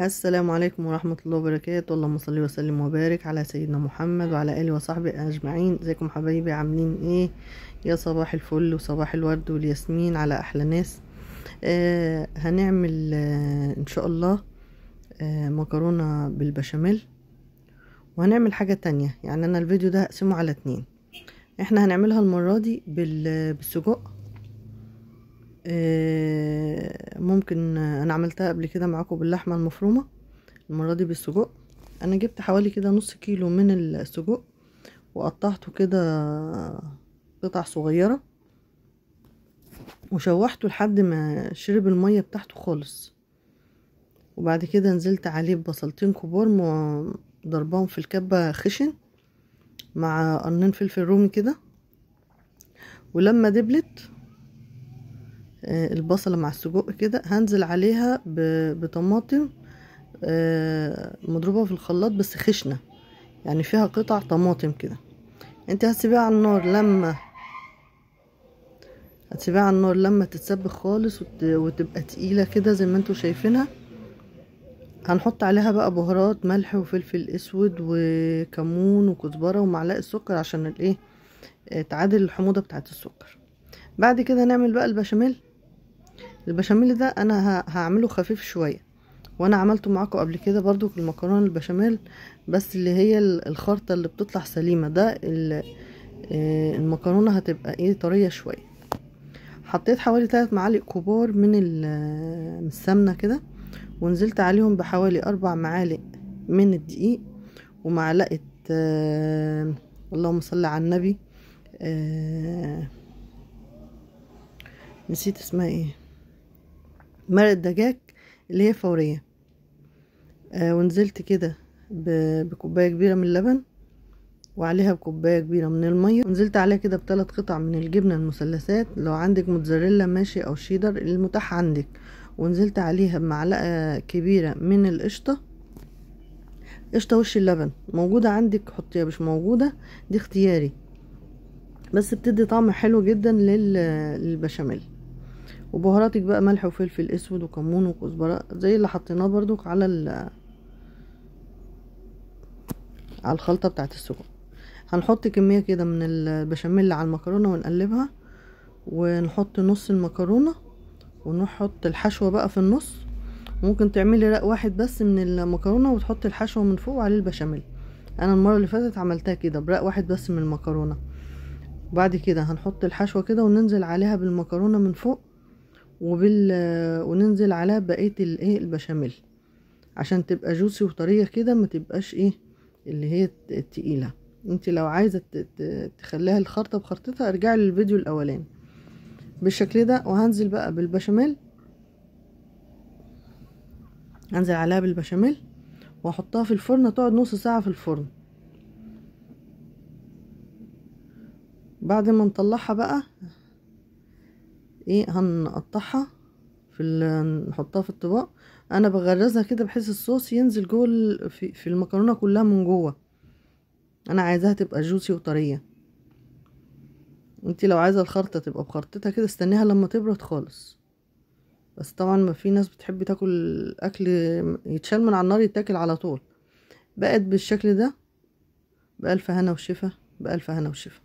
السلام عليكم ورحمة الله وبركاته. اللهم صل وسلم وبارك على سيدنا محمد وعلى آله وصحبه أجمعين. ازيكم حبايبي، عاملين ايه؟ يا صباح الفل وصباح الورد والياسمين على أحلى ناس. هنعمل إن شاء الله مكرونة بالبشاميل، وهنعمل حاجة تانية. يعني أنا الفيديو ده هقسمه على 2. احنا هنعملها المرة دي بالسجق. ممكن انا عملتها قبل كده معاكم باللحمه المفرومه، المره دي بالسجق. انا جبت حوالي كده نص كيلو من السجق وقطعته كده قطع صغيره، وشوحته لحد ما شرب الميه بتاعته خالص. وبعد كده نزلت عليه ببصلتين كبار ضربهم في الكبه خشن مع قرنين فلفل رومي كده. ولما دبلت البصلة مع السجق كده هنزل عليها بطماطم مضروبة في الخلاط بس خشنة، يعني فيها قطع طماطم كده. انت هتسيبيها على النار لما تتسبك خالص وتبقى تقيلة كده زي ما انتوا شايفينها. هنحط عليها بقى بهارات ملح وفلفل اسود وكمون وكزبرة ومعلقة سكر عشان الايه تعادل الحموضة بتاعت السكر. بعد كده نعمل بقى البشاميل ده انا هعمله خفيف شوية، وانا عملته معاكم قبل كده برضو المكرونه البشاميل، بس اللي هي الخرطه اللي بتطلع سليمه ده. المكرونه هتبقى ايه طريه شويه. حطيت حوالي 3 معالق كبار من السمنه كده، ونزلت عليهم بحوالي 4 معالق من الدقيق، ومعلقه اللهم صل على النبي، نسيت اسمها ايه، مرق دجاج اللي هي فوريه. ونزلت كده بكوبايه كبيره من اللبن، وعليها بكوبايه كبيره من الميه، ونزلت عليها كده ب3 قطع من الجبنه المثلثات، لو عندك موتزاريلا ماشي او شيدر المتاح عندك. ونزلت عليها بمعلقه كبيره من القشطه، قشطه وش اللبن، موجوده عندك حطيها، مش موجوده دي اختياري، بس بتدي طعم حلو جدا للبشاميل. وبهاراتك بقى ملح وفلفل اسود وكمون وكزبره زي اللي حطيناه برضك على الخلطه بتاعت السجق. هنحط كمية كده من البشاميل على المكرونة ونقلبها، ونحط نص المكرونة ونحط الحشوة بقى في النص. ممكن تعملي رق واحد بس من المكرونة وتحط الحشوة من فوق وعليه البشاميل. انا المرة اللي فاتت عملتها كده برق واحد بس من المكرونة. وبعد كده هنحط الحشوة كده وننزل عليها بالمكرونة من فوق وننزل عليها بقية البشاميل عشان تبقى جوسي وطرية كده، ما تبقاش اللي هي التقيلة. انت لو عايزة تخليها الخرطة بخرطتها ارجعي للفيديو الاولاني بالشكل ده. وهنزل بقى بالبشاميل، هنزل عليها بالبشاميل واحطها في الفرن، تقعد نص ساعة في الفرن. بعد ما نطلعها بقى هنقطعها نحطها في الطبق. انا بغرزها كده بحيث الصوص ينزل جوه في المكرونة كلها من جوه. انا عايزاها تبقى جوسي وطرية. انتي لو عايزة الخرطة تبقى بخرطتها كده استنيها لما تبرد خالص. بس طبعا ما في ناس بتحب تاكل اكل يتشال من على النار يتاكل على طول. بقت بالشكل ده، بألف هنا وشفا، بألف هنا وشفا.